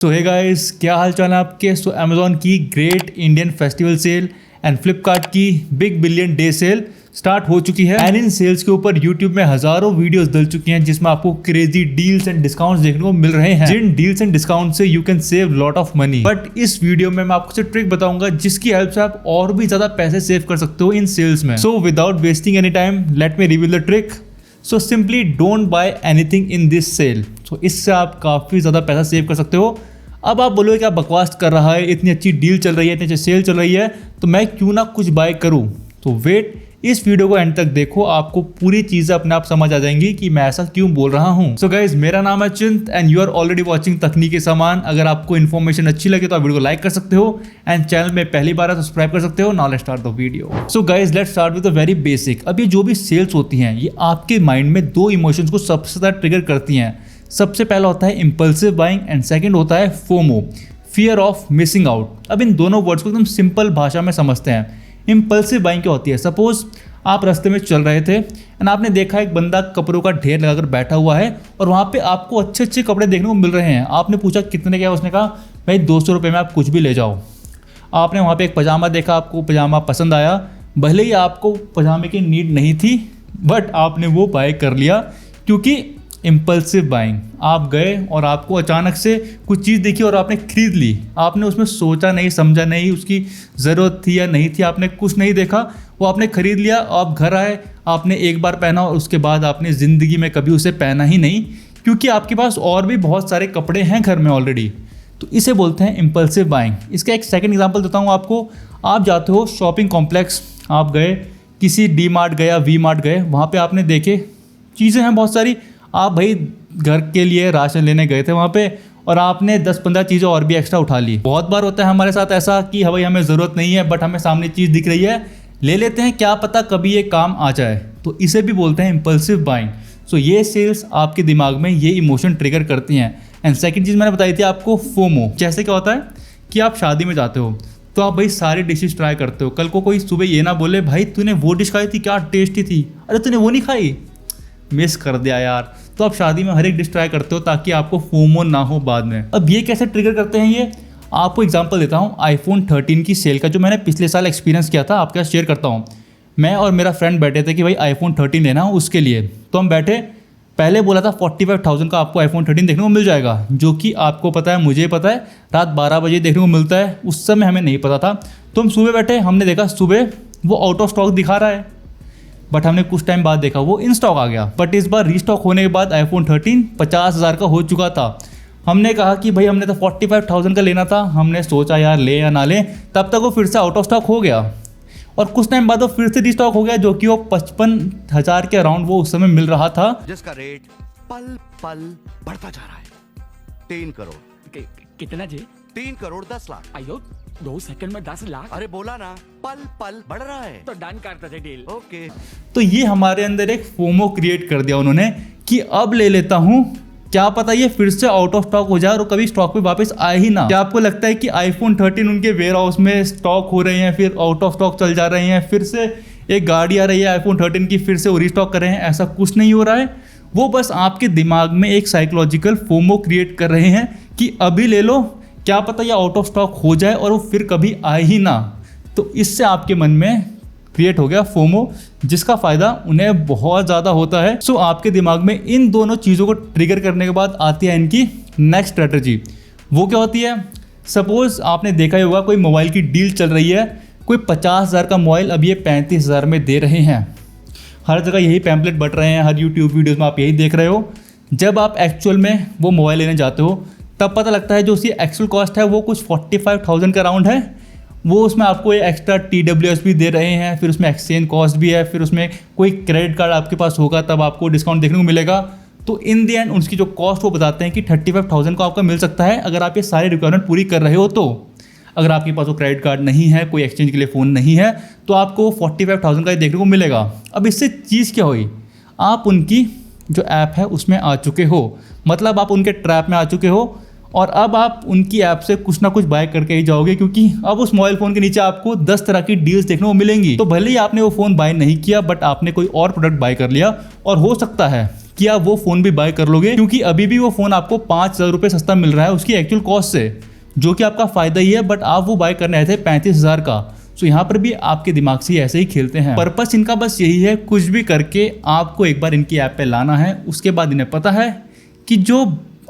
तो hey guys, क्या हाल चाल है आपके। सो अमेजोन की great Indian festival sale and Flipkart की big billion day sale start हो चुकी है एंड इन सेल्स के ऊपर यूट्यूब में हजारों वीडियोस डल चुकी हैं जिसमें आपको क्रेजी डील्स एंड डिस्काउंट्स देखने को मिल रहे हैं। जिन डील्स एंड डिस्काउंट से you can save lot of money. But इस वीडियो में मैं आपको सिर्फ ट्रिक बताऊंगा जिसकी हेल्प से आप और भी ज्यादा पैसे सेव कर सकते हो इन सेल्स में। So without wasting any time let me reveal the trick. So simply don't buy anything in this sale. So इससे आप काफी ज्यादा पैसा सेव कर सकते हो। अब आप बोलोगे क्या बकवास कर रहा है, इतनी अच्छी डील चल रही है, इतनी अच्छी सेल चल रही है, तो मैं क्यों ना कुछ बाय करूं। तो वेट, इस वीडियो को एंड तक देखो, आपको पूरी चीजें अपने आप समझ आ जाएंगी कि मैं ऐसा क्यों बोल रहा हूं। सो गाइज, मेरा नाम है Chint and you are already watching तकनीकी सामान। अगर आपको इन्फॉर्मेशन अच्छी लगे तो आप वीडियो को लाइक कर सकते हो एंड चैनल में पहली बार है तो सब्सक्राइब कर सकते हो। Now let's start the video. So guys, let's start with the very basic. अब ये जो भी सेल्स होती हैं ये आपके माइंड में दो इमोशंस को सबसे ज्यादा ट्रिगर करती हैं। सबसे पहला होता है इम्पल्सिव बाइंग एंड सेकेंड होता है FOMO, fear of missing out. अब इन दोनों वर्ड्स को एकदम सिंपल भाषा में समझते हैं। इम्पल्सिव बाइंग क्या होती है? सपोज आप रास्ते में चल रहे थे एंड आपने देखा एक बंदा कपड़ों का ढेर लगाकर बैठा हुआ है और वहाँ पे आपको अच्छे अच्छे कपड़े देखने को मिल रहे हैं। आपने पूछा कितने क्या, उसने कहा भाई 200 रुपये में आप कुछ भी ले जाओ। आपने वहाँ पे एक पजामा देखा, आपको पजामा पसंद आया, भले ही आपको पजामे की नीड नहीं थी बट आपने वो बाय कर लिया क्योंकि इम्पल्सिव बाइंग। आप गए और आपको अचानक से कुछ चीज़ दिखी और आपने खरीद ली। आपने उसमें सोचा नहीं, समझा नहीं, उसकी ज़रूरत थी या नहीं थी, आपने कुछ नहीं देखा, वो आपने खरीद लिया। आप घर आए, आपने एक बार पहना और उसके बाद आपने ज़िंदगी में कभी उसे पहना ही नहीं क्योंकि आपके पास और भी बहुत सारे कपड़े हैं घर में ऑलरेडी। तो इसे बोलते हैं इम्पल्सिव बाइंग। इसका एक सेकेंड एग्जाम्पल देता हूँ आपको। आप जाते हो शॉपिंग कॉम्प्लेक्स, आप गए किसी डी मार्ट गए या वी मार्ट गए, वहाँ पर आपने देखे चीज़ें हैं बहुत सारी। आप भाई घर के लिए राशन लेने गए थे वहाँ पे और आपने 10-15 चीज़ें और भी एक्स्ट्रा उठा ली। बहुत बार होता है हमारे साथ ऐसा कि भाई हमें ज़रूरत नहीं है बट हमें सामने चीज़ दिख रही है, ले लेते हैं, क्या पता कभी ये काम आ जाए। तो इसे भी बोलते हैं इम्पल्सिव बाइंग। सो ये सेल्स आपके दिमाग में ये इमोशन ट्रिगर करती हैं। एंड सेकेंड चीज़ मैंने बताई थी आपको, फोमो। जैसे क्या होता है कि आप शादी में जाते हो तो आप भाई सारी डिशेज ट्राई करते हो। कल को कोई सुबह ये ना बोले भाई तूने वो डिश खाई थी, क्या टेस्टी थी, अरे तूने वो नहीं खाई, मिस कर दिया यार। तो आप शादी में हर एक डिश ट्राई करते हो ताकि आपको फोमो ना हो बाद में। अब ये कैसे ट्रिगर करते हैं ये आपको एग्जांपल देता हूँ। आईफोन 13 की सेल का जो मैंने पिछले साल एक्सपीरियंस किया था आपके साथ शेयर करता हूँ। मैं और मेरा फ्रेंड बैठे थे कि भाई आईफोन 13 लेना हो उसके लिए। तो हम बैठे, पहले बोला था 45,000 का आपको आईफोन 13 देखने को मिल जाएगा, जो कि आपको पता है, मुझे पता है, रात 12 बजे देखने को मिलता है। उस समय हमें नहीं पता था। तो हम सुबह बैठे, हमने देखा सुबह वो आउट ऑफ स्टॉक दिखा रहा है बट हमने कुछ टाइम बाद देखा वो इन स्टॉक आ गया। बट इस बार रीस्टॉक होने के बाद आईफोन 13 50,000 का हो चुका था। हमने कहा कि भाई हमने तो 45,000 का लेना था। हमने सोचा यार ले या ना ले, तब तक वो फिर से आउट ऑफ स्टॉक हो गया और कुछ टाइम बाद वो फिर से रीस्टॉक हो गया, जो कि वो 55,000 के अराउंड वो उस समय मिल रहा था, जिसका रेट पल पल बढ़ता जा रहा है। 3 करोड़। कितना जी? 3 करोड़ 10 लाख। अयो 2 सेकंड में 10 लाख? अरे बोला ना, पल पल बढ़ रहा है। तो डन करते थे डील। ओके। तो ये हमारे अंदर एक फोमो क्रिएट कर दिया उन्होंने कि अब ले लेता हूँ, क्या पता ये फिर से आउट ऑफ स्टॉक हो जाए और कभी स्टॉक पे वापस आए ही ना। क्या आपको लगता है कि आईफोन 13 उनके वेयर हाउस में स्टॉक हो रहे हैं, फिर आउट ऑफ स्टॉक चल जा रहे हैं, फिर से एक गाड़ी आ रही है आईफोन 13 की, फिर से वो रीस्टॉक कर रहे हैं? ऐसा कुछ नहीं हो रहा है। वो बस आपके दिमाग में एक साइकोलॉजिकल फोमो क्रिएट कर रहे हैं कि अभी ले लो, क्या पता ये आउट ऑफ स्टॉक हो जाए और वो फिर कभी आए ही ना। तो इससे आपके मन में क्रिएट हो गया फोमो, जिसका फ़ायदा उन्हें बहुत ज़्यादा होता है। सो आपके दिमाग में इन दोनों चीज़ों को ट्रिगर करने के बाद आती है इनकी नेक्स्ट स्ट्रेटजी। वो क्या होती है? सपोज आपने देखा ही होगा कोई मोबाइल की डील चल रही है, कोई 50,000 का मोबाइल अब ये 35,000 में दे रहे हैं। हर जगह यही पैम्पलेट बट रहे हैं, हर यूट्यूब वीडियोज़ में आप यही देख रहे हो। जब आप एक्चुअल में वो मोबाइल लेने जाते हो तब पता लगता है जो उसकी एक्चुअल कॉस्ट है वो कुछ 45,000 का अराउंड है। वो उसमें आपको ये एक्स्ट्रा TWS भी दे रहे हैं, फिर उसमें एक्सचेंज कॉस्ट भी है, फिर उसमें कोई क्रेडिट कार्ड आपके पास होगा तब आपको डिस्काउंट देखने को मिलेगा। तो इन दी एंड उसकी जो कॉस्ट वो बताते हैं कि 35,000 को आपका मिल सकता है अगर आप ये सारे रिक्वायरमेंट पूरी कर रहे हो। तो अगर आपके पास वो क्रेडिट कार्ड नहीं है, कोई एक्सचेंज के लिए फ़ोन नहीं है, तो आपको 45,000 का ही देखने को मिलेगा। अब इससे चीज़ क्या हुई? आप उनकी जो ऐप है उसमें आ चुके हो, मतलब आप उनके ट्रैप में आ चुके हो और अब आप उनकी ऐप से कुछ ना कुछ बाय करके ही जाओगे क्योंकि अब उस मोबाइल फ़ोन के नीचे आपको 10 तरह की डील्स देखने को मिलेंगी। तो भले ही आपने वो फ़ोन बाय नहीं किया बट आपने कोई और प्रोडक्ट बाय कर लिया और हो सकता है कि आप वो फ़ोन भी बाय कर लोगे, क्योंकि अभी भी वो फ़ोन आपको 5,000 रुपये सस्ता मिल रहा है उसकी एक्चुअल कॉस्ट से, जो कि आपका फ़ायदा ही है। बट आप वो बाय करने आए थे 35,000 का। सो यहाँ पर भी आपके दिमाग से ऐसे ही खेलते हैं। पर्पस इनका बस यही है, कुछ भी करके आपको एक बार इनकी ऐप पे लाना है। उसके बाद इन्हें पता है कि जो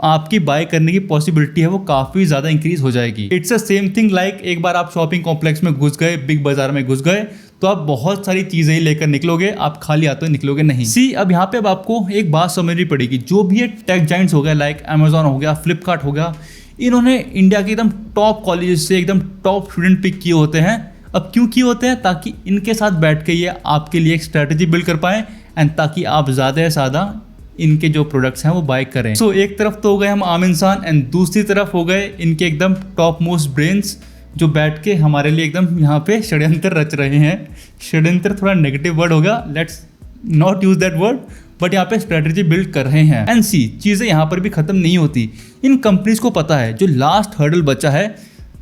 आपकी बाय करने की पॉसिबिलिटी है वो काफ़ी ज़्यादा इंक्रीज हो जाएगी। It's a same thing like एक बार आप शॉपिंग कॉम्प्लेक्स में घुस गए, बिग बाजार में घुस गए, तो आप बहुत सारी चीज़ें ही लेकर निकलोगे, आप खाली हाथों निकलोगे नहीं। सी अब यहाँ पे अब आपको एक बात समझनी पड़ेगी, जो भी ये टेक जाइंट्स हो गया लाइक अमेजोन हो गया, फ्लिपकार्ट हो गया, इन्होंने इंडिया के एकदम टॉप कॉलेज से एकदम टॉप स्टूडेंट पिक किए होते हैं। अब क्यों किए होते हैं? ताकि इनके साथ बैठ के ये आपके लिए एक स्ट्रैटेजी बिल्ड कर पाएँ एंड ताकि आप ज़्यादा से ज़्यादा इनके जो प्रोडक्ट्स हैं वो बाय करें। सो एक तरफ तो हो गए हम आम इंसान एंड दूसरी तरफ हो गए इनके एकदम टॉप मोस्ट ब्रेन्स, जो बैठ के हमारे लिए एकदम यहाँ पे षड्यंत्र रच रहे हैं। षड्यंत्र थोड़ा नेगेटिव वर्ड होगा, let's not use that word, but यहाँ पे स्ट्रेटेजी बिल्ड कर रहे हैं। एंड सी चीज़ें यहाँ पर भी खत्म नहीं होती। इन कंपनीज को पता है जो लास्ट हर्डल बचा है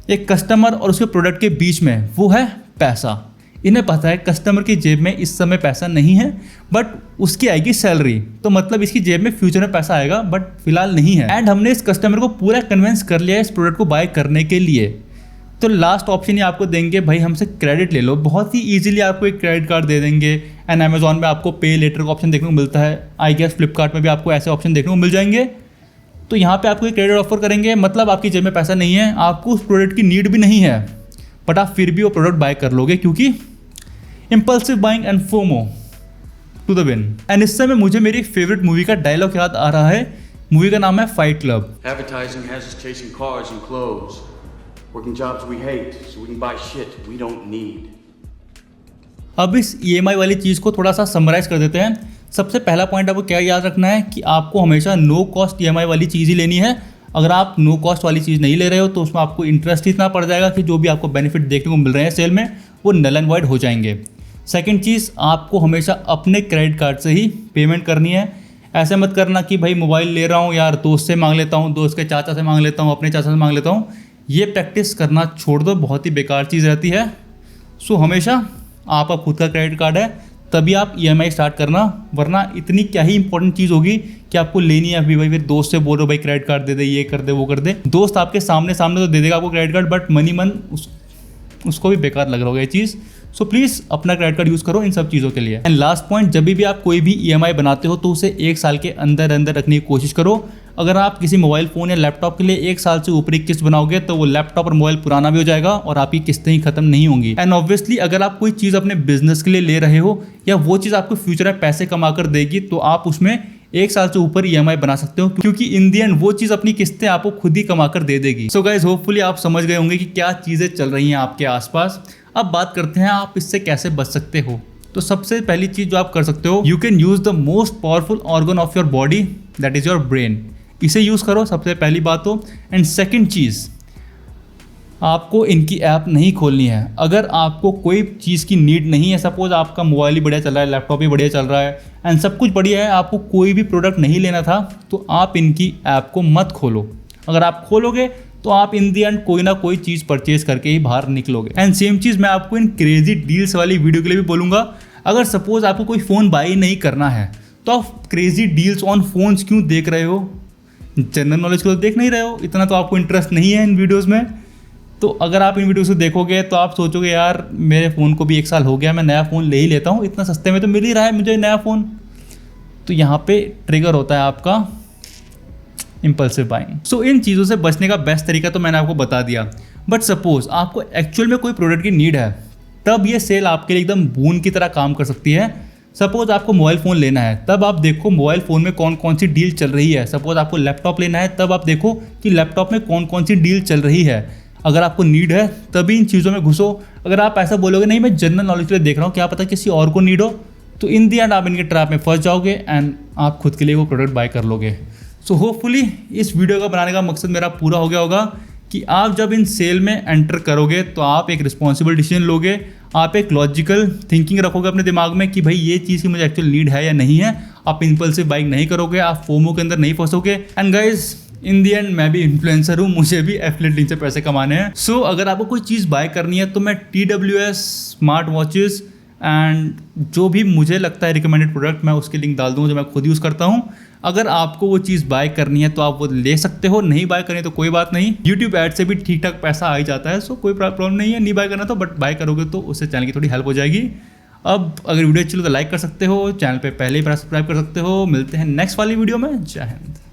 एक कस्टमर और उसके प्रोडक्ट के बीच में, वो है पैसा। इन्हें पता है कस्टमर की जेब में इस समय पैसा नहीं है, बट उसकी आएगी सैलरी, तो मतलब इसकी जेब में फ्यूचर में पैसा आएगा, बट फिलहाल नहीं है। एंड हमने इस कस्टमर को पूरा कन्विंस कर लिया है इस प्रोडक्ट को बाय करने के लिए। तो लास्ट ऑप्शन ये आपको देंगे, भाई हमसे क्रेडिट ले लो। बहुत ही ईजिली आपको एक क्रेडिट कार्ड दे देंगे। एंड अमेजॉन में आपको पे लेटर का ऑप्शन देखने को मिलता है। आई गेस फ्लिपकार्ट में भी आपको ऐसे ऑप्शन देखने को मिल जाएंगे। तो यहाँ पे आपको एक क्रेडिट ऑफर करेंगे, मतलब आपकी जेब में पैसा नहीं है, आपको उस प्रोडक्ट की नीड भी नहीं है, बट आप फिर भी वो प्रोडक्ट बाय कर लोगे, क्योंकि impulsive buying and FOMO to the win. And इस समय मुझे मेरी फेवरेट मूवी का डायलॉग याद आ रहा है। मूवी का नाम है fight club. Advertising has us chasing cars and clothes, working jobs we hate so we can buy shit we don't need. अब इस EMI वाली चीज़ को थोड़ा सा समराइज कर देते हैं। सबसे पहला पॉइंट आपको क्या याद रखना है कि आपको हमेशा नो कॉस्ट EMI वाली चीज़ ही लेनी है। अगर आप नो कॉस्ट वाली चीज़ नहीं ले रहे हो तो उसमें आपको इंटरेस्ट ही इतना पड़ जाएगा कि जो भी आपको बेनिफिट देखने को मिल रहे हैं सेल में वो नल एंड वॉइड हो जाएंगे। सेकंड चीज़, आपको हमेशा अपने क्रेडिट कार्ड से ही पेमेंट करनी है। ऐसे मत करना कि भाई मोबाइल ले रहा हूँ यार दोस्त से मांग लेता हूँ, दोस्त के चाचा से मांग लेता हूँ, अपने चाचा से मांग लेता हूँ। ये प्रैक्टिस करना छोड़ दो, बहुत ही बेकार चीज़ रहती है। सो हमेशा आपका खुद का क्रेडिट कार्ड है तभी आप EMI स्टार्ट करना, वरना इतनी क्या ही इंपॉर्टेंट चीज़ होगी कि आपको लेनी है अभी भाई फिर दोस्त से बोलो भाई क्रेडिट कार्ड दे दे, ये कर दे वो कर दे। दोस्त आपके सामने सामने तो दे देगा आपको क्रेडिट कार्ड, बट मनी मन उसको भी बेकार लग रहा होगा ये चीज़। सो प्लीज़ अपना क्रेडिट कार्ड यूज़ करो इन सब चीज़ों के लिए। एंड लास्ट पॉइंट, जब भी आप कोई भी EMI बनाते हो तो उसे 1 साल के अंदर अंदर रखने की कोशिश करो। अगर आप किसी मोबाइल फ़ोन या लैपटॉप के लिए 1 साल से ऊपर की किस्त बनाओगे तो वो लैपटॉप और मोबाइल पुराना भी हो जाएगा और आपकी किस्तें ही खत्म नहीं होंगी। एंड ऑब्वियसली अगर आप कोई चीज़ अपने बिजनेस के लिए ले रहे हो या वो चीज़ आपको फ्यूचर में पैसे कमा कर देगी, तो आप उसमें 1 साल से ऊपर EMI बना सकते हो, क्योंकि इन दी एंड वो चीज़ अपनी किस्तें आपको खुद ही कमा कर दे देगी। सो गाइज होपफुली आप समझ गए होंगे कि क्या चीज़ें चल रही हैं आपके आसपास। अब बात करते हैं आप इससे कैसे बच सकते हो। तो सबसे पहली चीज़ जो आप कर सकते हो, you can use the most powerful organ of your body, that is your brain. इसे यूज़ करो, सबसे पहली बात हो। एंड सेकेंड चीज़, आपको इनकी ऐप नहीं खोलनी है। अगर आपको कोई चीज़ की नीड नहीं है, सपोज आपका मोबाइल ही बढ़िया चल रहा है, लैपटॉप ही बढ़िया चल रहा है एंड सब कुछ बढ़िया है, आपको कोई भी प्रोडक्ट नहीं लेना था, तो आप इनकी ऐप को मत खोलो। अगर आप खोलोगे तो आप इन दी एंड कोई ना कोई चीज़ परचेज करके ही बाहर निकलोगे। एंड सेम चीज़ मैं आपको इन क्रेजी डील्स वाली वीडियो के लिए भी बोलूँगा। अगर सपोज आपको कोई फ़ोन बाई नहीं करना है तो आप क्रेजी डील्स ऑन फोन्स क्यों देख रहे हो? जनरल नॉलेज को तो देख नहीं रहे हो, इतना तो आपको इंटरेस्ट नहीं है इन वीडियोस में। तो अगर आप इन वीडियोस को देखोगे तो आप सोचोगे यार मेरे फ़ोन को भी 1 साल हो गया, मैं नया फ़ोन ले ही लेता हूँ, इतना सस्ते में तो मिल ही रहा है मुझे नया फ़ोन। तो यहाँ पे ट्रिगर होता है आपका इम्पल्सिव बाइंग। सो इन चीज़ों से बचने का बेस्ट तरीका तो मैंने आपको बता दिया। बट सपोज आपको एक्चुअल में कोई प्रोडक्ट की नीड है, तब ये सेल आपके लिए एकदम बून की तरह काम कर सकती है। सपोज आपको मोबाइल फ़ोन लेना है, तब आप देखो मोबाइल फ़ोन में कौन कौन सी डील चल रही है। सपोज आपको लैपटॉप लेना है, तब आप देखो कि लैपटॉप में कौन कौन सी डील चल रही है। अगर आपको नीड है तभी इन चीज़ों में घुसो। अगर आप ऐसा बोलोगे नहीं मैं जनरल नॉलेज के लिए देख रहा हूँ, क्या पता किसी और को नीड हो, तो इन दी एंड आप इनके ट्रैप में फंस जाओगे एंड आप खुद के लिए वो प्रोडक्ट बाय कर लोगे। सो होपफुली इस वीडियो का बनाने का मकसद मेरा पूरा हो गया होगा कि आप जब इन सेल में एंटर करोगे तो आप एक रिस्पॉन्सिबल डिसीजन लोगे, आप एक लॉजिकल थिंकिंग रखोगे अपने दिमाग में कि भाई ये चीज़ की मुझे एक्चुअल नीड है या नहीं है। आप इम्पल्सिव बाइंग नहीं करोगे, आप फोमो के अंदर नहीं फंसोगे। And guys in the end मैं भी इन्फ्लुएंसर हूँ, मुझे भी एफिलिएट लिंक से पैसे कमाने हैं। सो अगर आपको कोई चीज़ बाय करनी है तो मैं TWS स्मार्ट वॉचेस एंड जो भी मुझे लगता है रिकमेंडेड प्रोडक्ट मैं उसकी लिंक डाल दूँगा जो मैं खुद यूज़ करता हूँ। अगर आपको वो चीज़ बाय करनी है तो आप वो ले सकते हो, नहीं बाय करनी है तो कोई बात नहीं, यूट्यूब ऐड से भी ठीक ठाक पैसा आ ही जाता है, सो कोई प्रॉब्लम नहीं है नहीं बाय करना तो, बट बाय करोगे तो उससे चैनल की थोड़ी हेल्प हो जाएगी। अब अगर वीडियो अच्छी लगे तो लाइक कर सकते हो, चैनल पे पहले ही सब्सक्राइब कर सकते हो। मिलते हैं नेक्स्ट वाली वीडियो में। जय हिंद।